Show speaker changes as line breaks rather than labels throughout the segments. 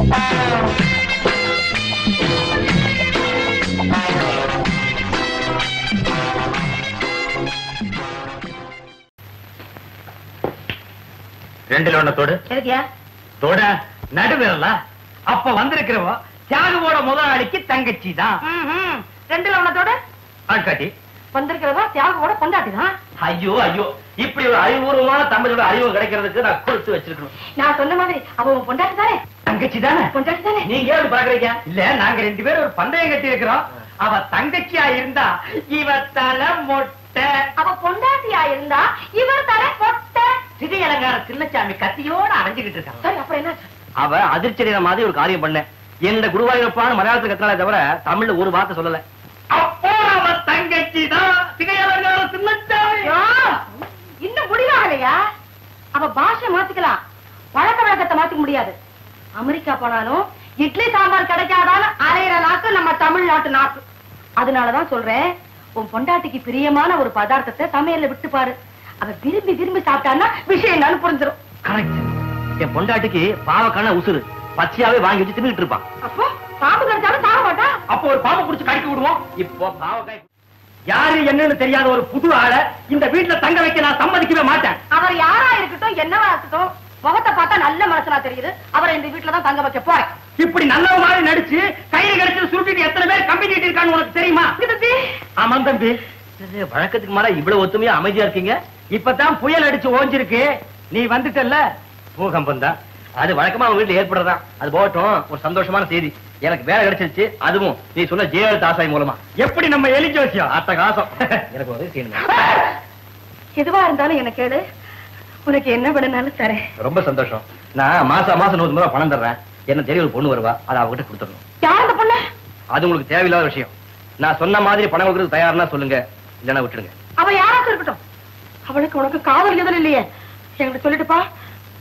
ரெண்டுல ஒண்ணு தோடு. தோட நடுவிரல. அப்ப வந்திருக்கிறவோ தியாகுவோட முதலாளிக்கு தங்கச்சி தான்.
ரெண்டுல ஒண்ணு தோடு.
ஆட்காட்டி
வந்திருக்கிறதா தியாகுவோட பொண்டாட்டி தான்.
ஐயோ ஐயோ, இப்படி ஒரு அறிவுபூர்வமான தமிழோட அறிவு கிடைக்கிறதுக்கு நான் கொடுத்து வச்சிருக்கணும்.
நான் சொன்ன மாதிரி அவ பொண்டாட்டி தானே?
தங்கச்சி தானே?
பொண்டாட்டி தானே.
நீங்க எப்படி பாக்குறீங்க? இல்ல, நாங்க ரெண்டு பேரும் ஒரு பந்தயம் கட்டி இருக்கிறோம். அவ தங்கச்சியா இருந்தா இவ தலை மொட்டை.
அவ பொண்டாட்டியா இருந்தா இவர் தலை மொட்டை.
சிதை அலங்கார சின்னச்சாமி கத்தியோட அடைஞ்சுக்கிட்டு இருக்கான்.
சரி, அப்புறம் என்ன?
அவ அதிர்ச்சியற மாதிரி ஒரு காரியம் பண்ண. எந்த குருவாயூரப்பான்னு மலையாளத்துக்கு கத்தினாலே தவிர தமிழ்ல ஒரு வார்த்தை சொல்லல. அப்போ அவ தங்கச்சி தான் சிதை அலங்கார சின்னச்சாமி.
இன்னும் முடிவாகலையா? அவ பாஷை மாத்திக்கலாம், பழக்க வழக்கத்தை மாத்திக்க முடியாது. அமெரிக்கா போனாலும் இட்லி சாம்பார் கிடைக்காதாலும் அரையிற நாக்கு நம்ம தமிழ்நாட்டு நாக்கு. அதனாலதான் சொல்றேன், உன் பொண்டாட்டிக்கு பிரியமான ஒரு பதார்த்தத்தை சமையல்ல விட்டு பாரு. அவ விரும்பி விரும்பி சாப்பிட்டான்னா விஷயம் என்னன்னு புரிஞ்சிடும்.
கரெக்ட். என் பொண்டாட்டிக்கு பாவக்கான உசுறு பச்சையாவே வாங்கி வச்சு தின்னுட்டு இருப்பான்.
அப்போ பாம்பு கடிச்சாலும் சாக மாட்டா.
அப்போ ஒரு பாம்பு குடிச்சு கடிக்க விடுவோம். இப்போ பாவக்காய் யாரு என்னன்னு தெரியாத ஒரு புது ஆளை இந்த வீட்டுல தங்க வைக்க நான் சம்மதிக்கவே மாட்டேன்.
அவர் யாரா இருக்கட்டும், என்னவா இருக்கட்டும், முகத்தை பார்த்தா நல்ல மனசனா தெரியுது. அவரை இந்த வீட்டுல தான் தங்க வைக்க போறேன்.
இப்படி நல்ல மாதிரி நடிச்சு கையில கிடைச்சு சுருட்டிட்டு எத்தனை பேர் கம்பி நீட்டி இருக்கான்னு உனக்கு தெரியுமா? ஆமா தம்பி, வழக்கத்துக்கு மேல இவ்வளவு ஒத்துமையா அமைதியா இருக்கீங்க. இப்பதான் புயல் அடிச்சு ஓஞ்சிருக்கு. நீ வந்துட்டல்ல, பூகம்பம் தான். அது வழக்கமா அவங்க வீட்டுல ஏற்படுறதான். அது போகட்டும், ஒரு சந்தோஷமான செய்தி. எனக்கு வேலை கிடைச்சிருச்சு. அதுவும் நீ சொன்ன ஜெயலலிதா ஆசாய் மூலமா. எப்படி நம்ம எலிஜோசியம் அத்த காசம். எனக்கு ஒரு செய்யணும்.
எதுவா இருந்தாலும் எனக்கு கேளு, உனக்கு என்ன வேணும்னாலும் தரேன்.
ரொம்ப சந்தோஷம். நான் மாசம் 100 ரூபாய் பணம் தர்றேன். என்ன தெரிய ஒரு பொண்ணு வருவா, அதை அவகிட்ட கொடுத்துடணும்.
யார் அந்த பொண்ணு?
அது உங்களுக்கு தேவையில்லாத விஷயம். நான் சொன்ன மாதிரி பணம் கொடுக்கறது தயார்னா சொல்லுங்க, இல்லைன்னா விட்டுடுங்க.
அவ யாராச்சும் இருக்கட்டும், அவளுக்கு உனக்கு காதல் எதுவும் இல்லையே. என்கிட்ட சொல்லிட்டுப்பா,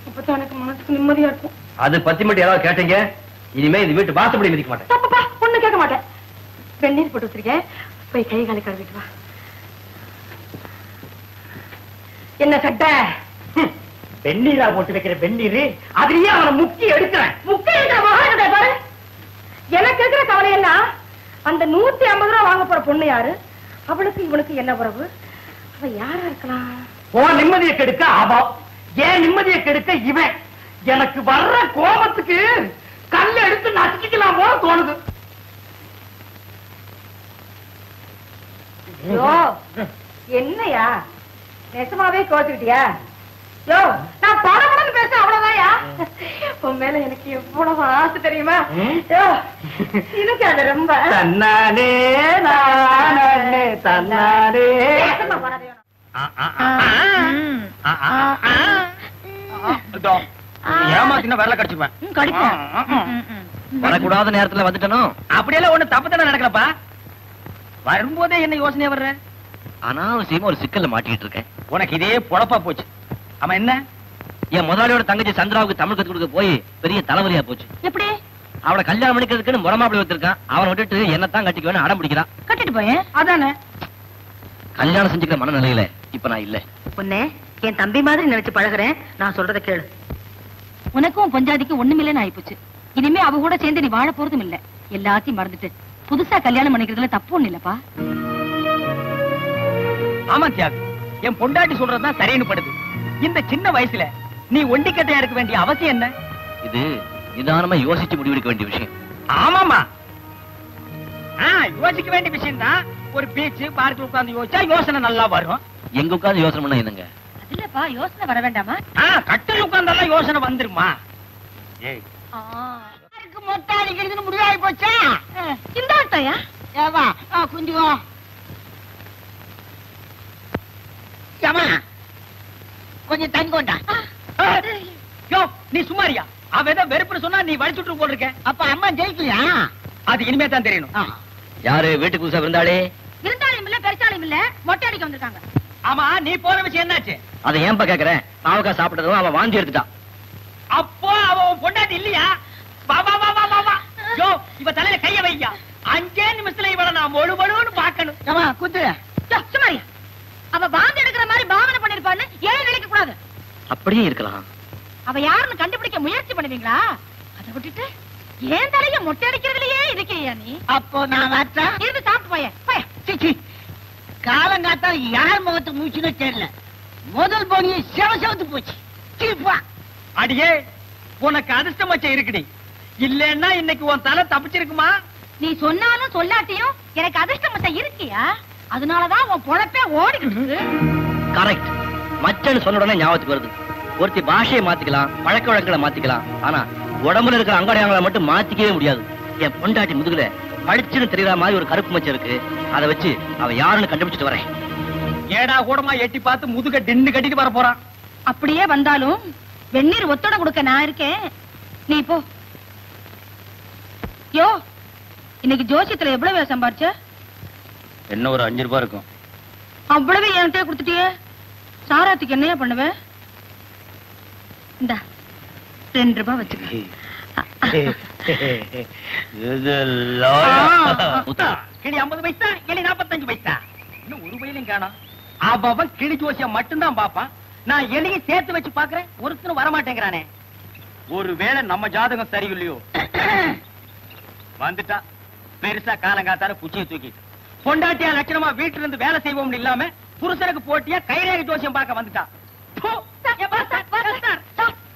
அப்பதான் எனக்கு மனசுக்கு நிம்மதியா இருக்கும்.
அது பத்தி மட்டும் ஏதாவது கேட்டீங்க, இனிமே இந்த வீட்டு வாசப்படி மிதிக்க மாட்டேன்.
தப்பா, ஒண்ணு கேட்க மாட்டேன். வெந்நீர் போட்டு வச்சிருக்கேன், போய் கை காலை கழுவிட்டு வா. என்ன சட்டை?
வெந்நீரா போட்டு வைக்கிற வெந்நீர், அதுலயே அவனை முக்கி எடுக்கிறேன்.
முக்கி எடுக்கிற மகானே பாரு. எனக்கு இருக்கிற கவலை என்ன, அந்த 150 ரூபாய் வாங்க போற பொண்ணு யாரு? அவளுக்கு இவனுக்கு என்ன உறவு? அவ யாரா இருக்கலாம்?
ஓ நிம்மதியை கெடுக்க அவ, ஏன் நிம்மதியை கெடுக்க இவன். எனக்கு வர்ற கோபத்துக்கு கல்ல எடுத்து நசுக்கிக்கலாம் போல தோணுது.
என்னையா நெசமாவே கோச்சுக்கிட்டியா? யோ, நான் படபடன்னு பேச அவ்வளவுதான்யா. உன் மேல எனக்கு எவ்வளவு ஆசை தெரியுமா? யோ, எனக்கு அது ரொம்ப
தன்னானே நானே தன்னானே. ஏமாத்தினா வரல கடிச்சுப்பேன். வரக்கூடாத நேரத்துல வந்துட்டனும். அப்படியெல்லாம் ஒண்ணு தப்பு தானே நடக்கலப்பா. வரும்போதே என்ன யோசனையா வர்ற? அனாவசியமா ஒரு சிக்கல்ல மாட்டிக்கிட்டு இருக்கேன். உனக்கு இதே பொழப்பா போச்சு. ஆமா, என்ன? என் முதலாளியோட தங்கச்சி சந்திராவுக்கு தமிழ் கத்து கொடுக்க போய் பெரிய தலைவலியா போச்சு.
எப்படி?
அவளை கல்யாணம் பண்ணிக்கிறதுக்குன்னு முறமாப்பிள்ளை வச்சிருக்கான். அவனை விட்டுட்டு என்னத்தான் கட்டிக்குவேன்னு அடம் பிடிக்கிறான்.
கட்டிட்டு போயேன், அதானே.
கல்யாணம் செஞ்சுக்கிற மனநிலையில இப்ப நான் இல்ல.
உன்னை என் தம்பி மாதிரி நினைச்சு பழகுறேன். நான் சொல்றத கேளு.
உனக்கும் பஞ்சாதிக்கும் ஒண்ணுமில்லைன்னு ஆயிப்போச்சு. இனிமே அவ கூட சேர்ந்து நீ வாழ போறதும் இல்ல. எல்லாத்தையும் மறந்துட்டு புதுசா கல்யாணம் பண்ணிக்கிறதுல தப்பு ஒண்ணு இல்லப்பா.
ஆமா தியாகு, என் பொண்டாட்டி சொல்றதுதான் சரின்னு படுது. இந்த சின்ன வயசுல நீ ஒண்டிக்கட்டையா இருக்க வேண்டிய அவசியம் என்ன? இது நிதானமா யோசிச்சு முடிவெடுக்க வேண்டிய விஷயம். ஆமாமா, யோசிக்க வேண்டிய விஷயம் தான். ஒரு பீச் பார்க்ல உட்கார்ந்து யோசிச்சா யோசனை நல்லா வரும். எங்க உட்கார்ந்து யோசனை பண்ணா என்னங்க?
இல்லப்பா, யோசனை வர வேண்டாமா?
கட்டில் உட்கார்ந்தாலும் யோசனை வந்துருமா?
மொட்டை அடிக்கிறதுன்னு முடிவாகி போச்சா? இந்த ஆட்டையா ஏவா குஞ்சுவா கொஞ்சம் தண்ணி கொண்டா.
நீ சுமாரியா? அவ ஏதோ வெறுப்புன்னு சொன்னா நீ வலிச்சுட்டு போல் இருக்க.
அப்ப அம்மா ஜெயிக்கலையா?
அது இனிமே தான் தெரியணும். யாரு வீட்டுக்கு புதுசா இருந்தாலே?
இருந்தாலும் இல்ல, பெருசாலும் இல்ல, மொட்டை அடிக்க வந்திருக்காங்க.
ஆமா, நீ போற விஷயம் என்னாச்சு? அதை ஏன்பா கேக்குறேன்? பாவக்கா சாப்பிட்டதும் அவன் வாந்தி எடுத்துட்டான். அப்போ அவன் பொண்டாட்டி இல்லையா? வா வா வா வா வா. யோ, இவ தலையில கைய வையா. 5 நிமிஷத்துல இவளை நான் ஒழுவழுன்னு பாக்கணும்.
குத்து சுமாரியா? அவ வாந்தி எடுக்கிற மாதிரி பாவனை பண்ணிருப்பான்னு ஏன் நினைக்க கூடாது?
அப்படியே இருக்கலாம்.
அவ யாருன்னு கண்டுபிடிக்க முயற்சி பண்ணுவீங்களா? அதை விட்டுட்டு ஏன் தலைய மொட்டை அடிக்கிறதுலயே இருக்கியா நீ?
அப்போ நான் வாட்டா
இருந்து சாப்பிட்டு போய
சிச்சி காலங்காத்தா யார் முகத்து மூச்சுன்னு தெரியல. முதல் போனிய செவத்து போச்சு. சீப்பா
அடியே உனக்கு அதிர்ஷ்டமச்சம் இருக்குடி. இல்லன்னா இன்னைக்கு உன் தலை தப்பிச்சிருக்குமா?
நீ சொன்னாலும் சொல்லாட்டியும் எனக்கு அதிர்ஷ்டம் மட்டும் இருக்கியா? அதனாலதான் உன் பொழப்பே ஓடிக்கிட்டு.
கரெக்ட். மச்சன்னு சொன்ன உடனே ஞாபகத்துக்கு வருது. ஒருத்தி பாஷையை மாத்திக்கலாம், பழக்க வழக்கங்களை மாத்திக்கலாம், ஆனா உடம்புல இருக்கிற அங்கடையாங்களை மட்டும் மாத்திக்கவே முடியாது. என் பொண்டாட்டி முதுகுல பளிச்சுன்னு தெரியற மாதிரி ஒரு கருப்பு மச்சம் இருக்கு. அதை வச்சு அவ யாருன்னு கண்டுபிடிச்சிட்டு வரேன்.
ஏடா கூடமா எட்டி பார்த்து முதுக டின்னு கட்டிட்டு வர போறான்.
அப்படியே வந்தாலும் வெந்நீர் ஒத்தோட கொடுக்க நான் இருக்கேன். நீ போ. யோ, இன்னைக்கு ஜோசியத்துல எவ்வளவு சம்பாரிச்ச?
என்ன ஒரு 5 ரூபாய் இருக்கும்.
அவ்வளவு என்கிட்ட கொடுத்துட்டியே. சாராத்துக்கு என்னையா பண்ணுவேன்? இந்தா 2 ரூபாய் வச்சுக்க.
கிளி 50 பைசா, கிளி 45 பைசா. இன்னும் ஒரு பையிலும் காணோம். அவன் கிளி ஜோசியம் மட்டும்தான் பாப்பான். நான் எலியை சேர்த்து வச்சு பாக்குறேன், ஒருத்தனும் வரமாட்டேங்கிறானே. ஒருவேளை நம்ம ஜாதகம் சரியில்லையோ? வந்துட்டா பெருசா காலங்காத்தால குச்சியை தூக்கிட்டு பொண்டாட்டியா லட்சணமா வீட்டுல இருந்து வேலை செய்வோம்னு இல்லாம புருஷனுக்கு போட்டியா கைரேகை ஜோசியம் பார்க்க வந்துட்டா.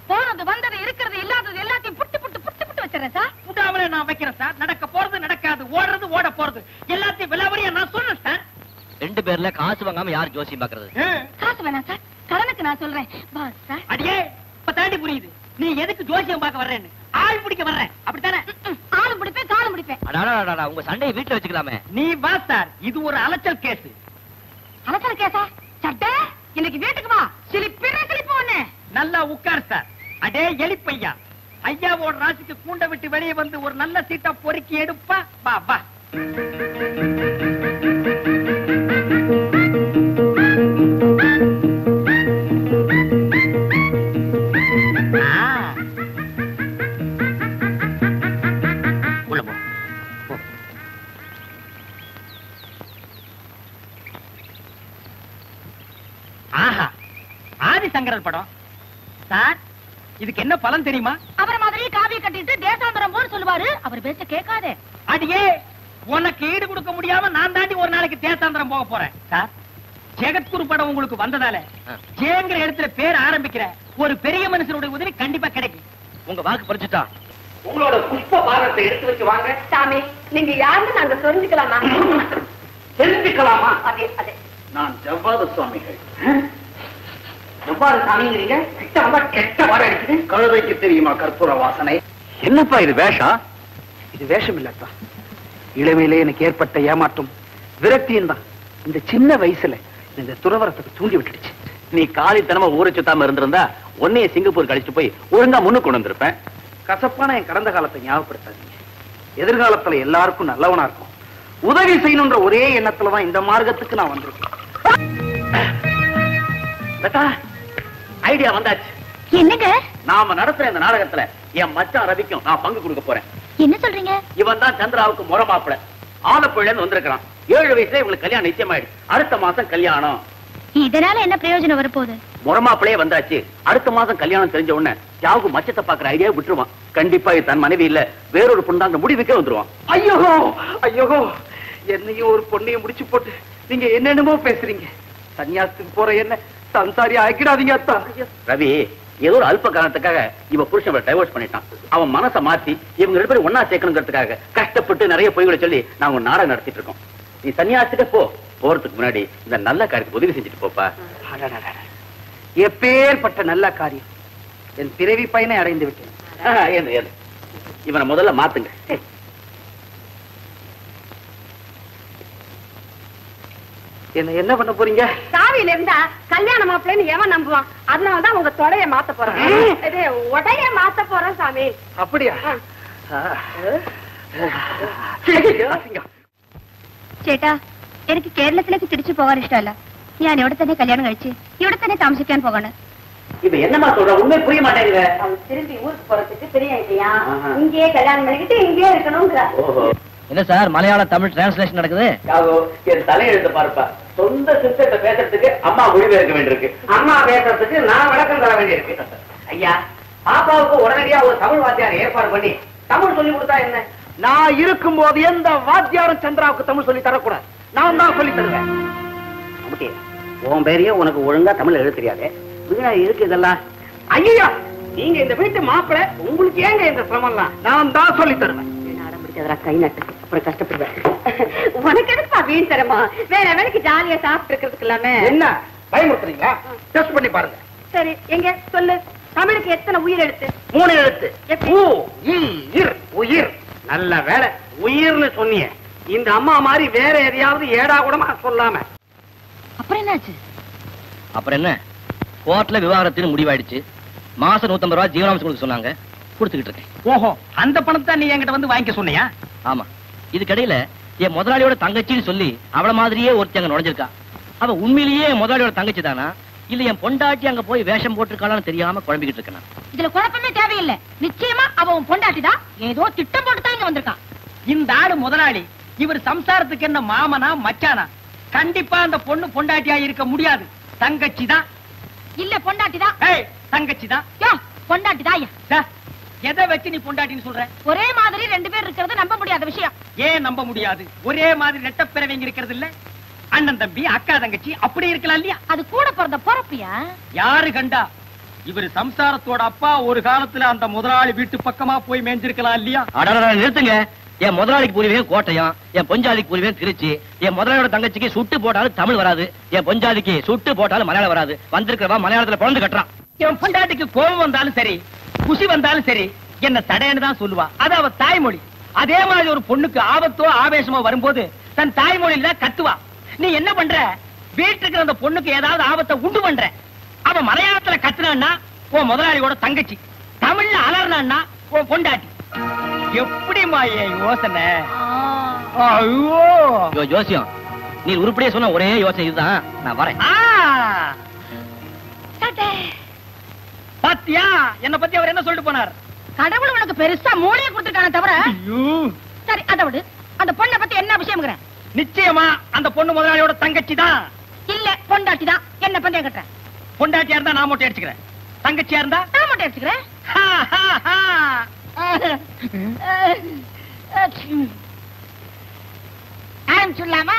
போனது வந்தது இருக்கிறது இல்லாதது எல்லாத்தையும் புட்டு புட்டு புட்டு புட்டு வச்சிடறேன் சார்.
புட்டாமலே நான் வைக்கிறேன் சார். நடக்க போறது நடக்காது, ஓடுறது ஓட போறது எல்லாத்தையும் விலாவரியா நான் சொல்றேன் சார்.
2 பேர்ல காசு வாங்காம யார் ஜோசியம் பாக்குறது?
காசு வேணாம் சார், கடனுக்கு நான் சொல்றேன். Boss sir.
அடியே இப்ப தாண்டி புரியுது நீ எதுக்கு ஜோசியம் பார்க்க வர்றேன்னு. ஆள் பிடிக்க வர்றேன் அப்படித்தானே?
ஆளும் பிடிப்பேன் காலும் பிடிப்பேன்.
அடாடா, உங்க சண்டையை வீட்டுல வச்சுக்கலாமே.
நீ வா சார், இது ஒரு அலைச்சல் கேஸ்.
அலசல கேசா சட்டை இன்னைக்கு வீட்டுக்கு வா. சிலிப்பு ஒண்ணு
நல்லா உட்கார் சார். அடே எலிப்பையா, ஐயாவோட ராசிக்கு கூண்ட விட்டு வெளியே வந்து ஒரு நல்ல சீட்டா பொறுக்கி எடுப்பா. வா வா. உள்ள போ. ஆஹா, ஆதிசங்கரர் படம் சார். இதுக்கு என்ன பலன் தெரியுமா?
அவர் மாதிரி காவிய கட்டிட்டு தேசாந்தரம் போன்னு சொல்லுவாரு. அவர் பேச்ச கேட்காதே.
அடியே உனக்கு ஈடு கொடுக்க முடியாம நான் தாண்டி ஒரு நாளைக்கு தேசாந்திரம் போக போறேன் சார். ஜெகத்குரு படம் உங்களுக்கு வந்ததால ஜெயங்கிற இடத்துல பேர் ஆரம்பிக்கிற ஒரு பெரிய மனுஷனுடைய உதவி கண்டிப்பா கிடைக்கும்.
உங்க வாக்கு பறிச்சுட்டா
உங்களோட புஷ்ப பாரத்தை எடுத்து வச்சு வாங்க.
சாமி, நீங்க யாருன்னு நாங்க தெரிஞ்சுக்கலாமா?
தெரிஞ்சுக்கலாமா?
அதே அதே.
நான் ஜவ்வாது சுவாமிகள். ஜவ்வாது சாமிங்கிறீங்க, கிட்ட வந்தா கெட்ட வாட அடிக்குது. கழுதைக்கு தெரியுமா கற்பூர வாசனை?
என்னப்பா இது வேஷம்?
இது வேஷம் இல்லப்பா. இளமையிலே எனக்கு ஏற்பட்ட ஏமாற்றம் விரக்தியும் தான் இந்த சின்ன வயசுல இந்த துறவரத்துக்கு தூண்டி விட்டுடுச்சு.
நீ காலித்தனமா ஊரை சுத்தாம இருந்திருந்தா உன்னைய சிங்கப்பூர் கழிச்சுட்டு போய் ஒழுங்கா முன்னுக்கு கொண்டு வந்திருப்பேன்.
கசப்பான என் கடந்த காலத்தை ஞாபகப்படுத்தாதீங்க. எதிர்காலத்துல எல்லாருக்கும் நல்லவனா இருக்கும், உதவி செய்யணும்ன்ற ஒரே எண்ணத்துலதான் இந்த மார்க்கத்துக்கு நான் வந்திருக்கேன்.
ஐடியா வந்தாச்சு.
என்னங்க
நாம நடத்துற இந்த நாடகத்துல என் மச்சான் ரவிக்கும் நான் பங்கு கொடுக்க போறேன்.
என்ன சொல்றீங்க?
இவன் தான் சந்திராவுக்கு முறை மாப்பிள. ஆலப்புழல இருந்து வந்திருக்கான். 7 வயசுல இவங்களுக்கு கல்யாணம் நிச்சயமாயிடுச்சு. அடுத்த மாசம் கல்யாணம்.
இதனால என்ன பிரயோஜனம் வரப்போகுது?
முறை மாப்பிளையே வந்தாச்சு. அடுத்த மாசம் கல்யாணம் தெரிஞ்ச உடனே தியாகு மச்சத்தை பாக்குற ஐடியா விட்டுருவான். கண்டிப்பா இது தன் மனைவி இல்ல வேறொரு பொண்ணு தான் முடிவுக்கே வந்துருவான்.
ஐயோ ஐயோ, என்னையும் ஒரு பொண்ணையும் முடிச்சு போட்டு நீங்க என்னென்னமோ பேசுறீங்க. சன்னியாசத்துக்கு போற என்ன சம்சாரி ஆக்கிடாதீங்க அத்தா.
ரவி ஏதோ ஒரு அல்ப காரணத்துக்காக இவ புருஷன் டைவர்ஸ் பண்ணிட்டான். அவன் மனசை மாத்தி இவங்க 2 பேரும் ஒன்னா சேர்க்கணுங்கிறதுக்காக கஷ்டப்பட்டு நிறைய பொய்களை சொல்லி நாங்க ஒரு நாடகம் நடத்திட்டு இருக்கோம். நீ சன்னியாசத்துக்கு போ. போறதுக்கு முன்னாடி இந்த நல்ல காரியத்துக்கு உதவி செஞ்சுட்டு போப்பா.
எப்பேற்பட்ட நல்ல காரியம். என் பிறவி பயனை அடைந்து விட்டேன்.
இவனை முதல்ல மாத்துங்க.
என்ன பண்ண போறீங்க?
சாவியில இருந்தா கல்யாண மாப்பிள்ளைன்னு எவன் நம்புவான்? அதனாலதான் உங்க தொடைய மாத்த போறேன். இது உடைய மாத்த போறேன் சாமி.
அப்படியா?
ചേട്ടാ, എനിക്ക് കേരളത്തിലേക്ക് തിരിച്ചു പോകാൻ ഇഷ്ടമല്ല. ഞാൻ ഇവിടെ തന്നെ കല്യാണം കഴിച്ച് ഇവിടെ തന്നെ താമസിക്കാൻ പോകാണ്.
இப்ப என்னமா சொல்ற? உண்மை புரிய மாட்டேங்குது.
அவன் திரும்பி ஊருக்கு போறதுக்கு பெரிய ஐடியா. இங்கேயே கல்யாணம் பண்ணிக்கிட்டு இங்கேயே இருக்கணும்ங்கிற.
என்ன சார் மலையாள தமிழ் டிரான்ஸ்லேஷன் நடக்குது? என் தலையெழுத்து பார்ப்பா. சொந்த சிஸ்டத்தை பேசுறதுக்கு அம்மா மொழிபெயர்க்க வேண்டியிருக்கு.
அம்மா பேசுறதுக்கு நான் விளக்கம் தர வேண்டியிருக்கு. ஐயா, பாப்பாவுக்கு உடனடியா ஒரு தமிழ் வாத்தியார் ஏற்பாடு பண்ணி
தமிழ் சொல்லி கொடுத்தா என்ன? நான் இருக்கும் போது எந்த வாத்தியாரும் சந்திராவுக்கு தமிழ் சொல்லி தரக்கூடாது. நான் தான் சொல்லி தருவேன். உன் பேரையே உனக்கு ஒழுங்கா தமிழ் எழுத தெரியாது. இருக்கு இதெல்லாம். ஐயா, நீங்க இந்த வீட்டு மாப்பிள, உங்களுக்கு ஏங்க இந்த சிரமம்லாம்? நான் தான் சொல்லி தருவேன்.
கை நட்டு அப்புறம் கஷ்டப்படுவேன். உனக்கு எதுப்பா வீண் தரமா? வேற வேலைக்கு ஜாலியா சாப்பிட்டு இருக்கிறதுக்கு இல்லாம
என்ன பயமுறுத்துறீங்களா? டெஸ்ட் பண்ணி பாருங்க.
சரி, எங்க சொல்லு. தமிழுக்கு எத்தனை உயிர் எழுத்து?
3 எழுத்து. உயிர். நல்ல வேலை உயிர்னு சொன்னீங்க. இந்த அம்மா மாதிரி வேற எதையாவது ஏடா கூடமா சொல்லாம.
அப்புறம் என்னாச்சு?
அப்புறம் என்ன, கோர்ட்ல விவாகரத்துன்னு முடிவாயிடுச்சு. மாசம் 150 ரூபாய் ஜீவனாம்சம் கொடுக்க சொன்னாங்க, கொடுத்துக்கிட்டு இருக்கேன்.
ஓஹோ, அந்த பணத்தை நீ என்கிட்ட வந்து வாங்கிக்க சொன்னியா?
ஆமா, இதுக்கடையில என் முதலாளியோட தங்கச்சின்னு சொல்லி அவள மாதிரியே ஒருத்தி அங்க நுழைஞ்சிருக்கா. அவ உண்மையிலேயே என் முதலாளியோட தங்கச்சி தானா, இல்ல என் பொண்டாட்டி அங்க போய் வேஷம் போட்டிருக்காளான்னு தெரியாம குழம்பிக்கிட்டு இருக்கேன்.
இதுல குழப்பமே தேவையில்லை. நிச்சயமா அவன் பொண்டாட்டிதான். ஏதோ திட்டம் போட்டுதான் இங்க வந்திருக்கான்.
இந்த ஆளு முதலாளி. இவர் சம்சாரத்துக்கு என்ன மாமனா மச்சானா? கண்டிப்பா அந்த பொண்ணு பொண்டாட்டியா இருக்க முடியாது. தங்கச்சி தான்.
இல்ல பொண்டாட்டிதான்.
தங்கச்சி தான்.
பொண்டாட்டிதான்.
எதை வச்சு நீ பொண்டாட்டின்னு சொல்ற?
ஒரே மாதிரி 2 பேர் இருக்கிறது நம்ப முடியாத விஷயம்.
ஏன் நம்ப முடியாது? ஒரே மாதிரி ரெட்டப்பிறவைங்க இருக்கிறது இல்ல? அண்ணன் தம்பி அக்கா தங்கச்சி அப்படி இருக்கலாம் இல்லையா?
அது கூட பிறந்த பொறப்பியா?
யாரு கண்டா? இவர் சம்சாரத்தோட அப்பா ஒரு காலத்துல அந்த முதலாளி வீட்டு பக்கமா போய் மேய்ஞ்சிருக்கலாம் இல்லையா?
நிறுத்துங்க. என் முதலாளிக்கு புரிவேன் கோட்டையம், என் பொஞ்சாதிக்கு புரிவேன் திருச்சி. என் முதலாளியோட தங்கச்சிக்கு சுட்டு போட்டாலும் தமிழ் வராது, என் பொஞ்சாதிக்கு சுட்டு போட்டாலும் மலையாளம் வராது. வந்திருக்கிறவா மலையாளத்துல பிறந்து கட்டுறான்.
என் பொண்டாட்டிக்கு கோபம் வந்தாலும் சரி, குசி வந்தாலும் சரி, என்ன தடையன்னு தான் சொல்லுவா. அது அவ தாய்மொழி. அதே மாதிரி ஒரு பொண்ணுக்கு ஆபத்தோ ஆவேசமோ வரும்போது தன் தாய்மொழியில தான் கத்துவா. நீ என்ன பண்ற? வீட்டுக்கு அந்த பொண்ணுக்கு ஏதாவது ஆபத்தை உண்டு பண்ற. அவ மலையாளத்துல கத்துனான்னா உன் முதலாளியோட தங்கச்சி, தமிழ்ல அலர்னான்னா உன் பொண்டாட்டி. எப்படிமா என் யோசனை? ஐயோ
ஜோசியம், நீ உருப்படியே சொன்ன ஒரே யோசனை இதுதான். நான் வரேன்.
பாத்தியா, என்ன பத்தி அவர் என்ன சொல்லிட்டு போனார்?
கடவுள் உனக்கு பெருசா மூளையை கொடுத்துட்டானே தவிர. சரி, அதை விடு. அந்த பொண்ணை பத்தி என்ன விஷயம்?
நிச்சயமா அந்த பொண்ணு முதலாளியோட தங்கச்சி தான்.
இல்ல பொண்டாட்டிதான். என்ன பந்தயம் கட்டுற?
பொண்டாட்டியா இருந்தா நான் மொட்டை அடிச்சுக்கிறேன். தங்கச்சியா இருந்தா
நான் மொட்டை அடிச்சுக்கிறேன்.
ஆரம்பிச்சுடலாமா?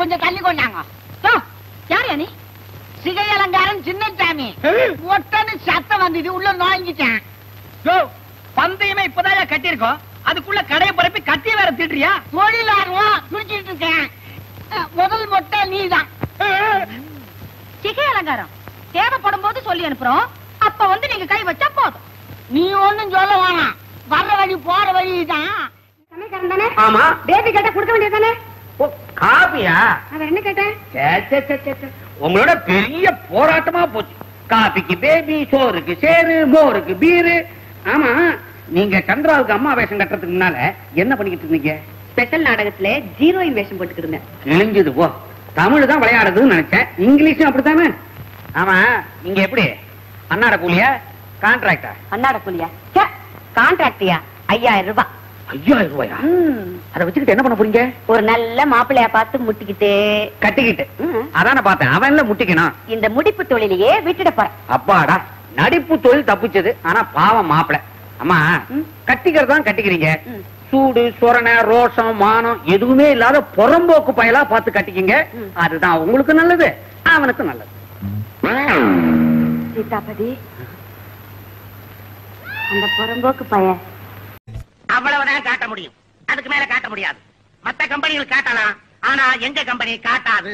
கொஞ்சம் தள்ளி கொண்டாங்க.
யார் நீ?
சிகை அலங்காரம் சின்னசாமி. ஒட்டன்னு சத்தம் வந்தது, உள்ள நுழைஞ்சிட்டேன்.
பந்தயமே இப்பதான் கட்டியிருக்கோம், அதுக்குள்ள கடையை பரப்பி கத்திய வேற திட்டுறியா?
தொழில் ஆர்வம் துடிச்சிட்டு இருக்கேன். முதல் மொட்டை நீதான்.
சிகை அலங்காரம் தேவைப்படும் போது சொல்லி அனுப்புறோம். அப்ப வந்து நீங்க கை வச்சா போதும்.
நீ ஒண்ணும் சொல்ல வேணாம். வர்ற வழி போற வழிதான்.
சமையல்காரன் தானே?
ஆமா.
பேபி கேட்டா கொடுக்க வேண்டியது தானே?
காபியா?
அவர் என்ன கேட்டேன்?
உங்களோட பெரிய போராட்டமா போச்சு. காபிக்கு பேபி, சோறுக்கு சேரு, மோருக்கு பீரு. ஆமா, நீங்க சந்திராவுக்கு அம்மா வேஷம் கட்டுறதுக்கு முன்னால என்ன பண்ணிக்கிட்டு இருந்தீங்க?
ஸ்பெஷல் நாடகத்துல ஹீரோயின் வேஷம் போட்டுக்கிட்டு இருந்தேன்.
கிழிஞ்சது போ. தமிழ் தான் விளையாடுறதுன்னு நினைச்சேன். இங்கிலீஷும் அப்படித்தானே? ஆமா, நீங்க எப்படி அன்னாட கூலியா கான்ட்ராக்டா?
அன்னாட கூலியா? கான்ட்ராக்டியா? 5000 ரூபாய்.
5000 ரூபாயா? அதை வச்சுக்கிட்டு என்ன பண்ண போறீங்க?
ஒரு நல்ல மாப்பிள்ளையா பார்த்து முட்டிக்கிட்டு
கட்டிக்கிட்டு. அதான பார்த்தேன். அவன்ல முட்டிக்கணும்.
இந்த முடிப்பு தொழிலையே விட்டுட போறேன்.
அப்பாடா, நடிப்பு தொழில் தப்பிச்சது. ஆனா பாவம் மாப்பிள. அம்மா, கட்டிக்கிறதான் கட்டிக்கிறீங்க. சூடு சொரணை ரோஷம் மானம் எதுவுமே இல்லாத புறம்போக்கு பயலா பார்த்து கட்டிக்கிங்க. அதுதான் உங்களுக்கு நல்லது, அவனுக்கு நல்லது.
சீதாபதி, அந்த புறம்போக்கு பையன்
அவ்வளவுதான் காட்ட முடியும். அதுக்கு மேல காட்ட முடியாது. மத்த கம்பெனிகள் காட்டலாம், ஆனா எங்க கம்பெனி காட்டாது.